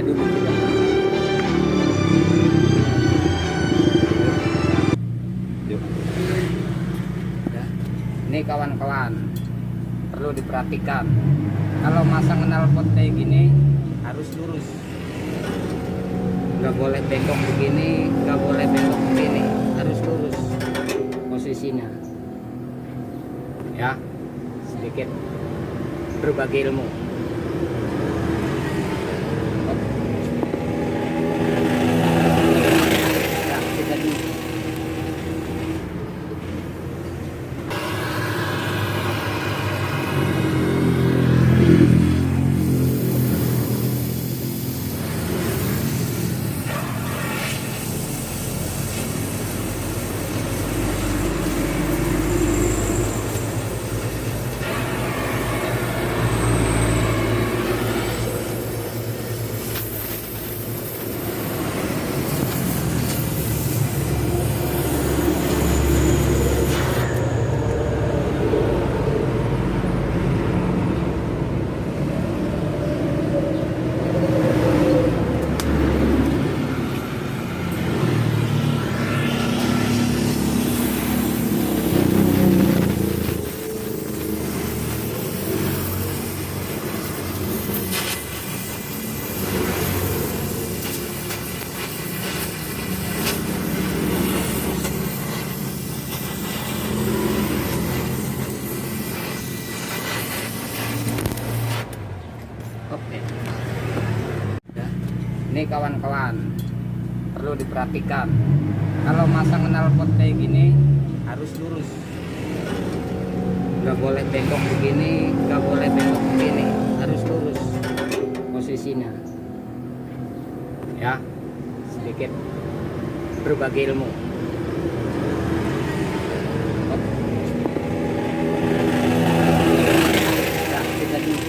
dulu juga. Yuk. Ya. Ini kawan-kawan perlu diperhatikan. Kalau masang knalpot kayak gini harus lurus. Nggak boleh bengkok begini, nggak boleh bengkok begini, harus lurus posisinya. Ya, sedikit berbagi ilmu. Ya, kita dulu. Oke. Ya. Ini kawan-kawan perlu diperhatikan. Kalau masang knalpot kayak gini harus lurus. Nggak boleh bengkok begini, nggak boleh bengkok begini, harus lurus posisinya. Ya, sedikit berbagi ilmu. Ya, kita dulu.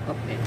Oke.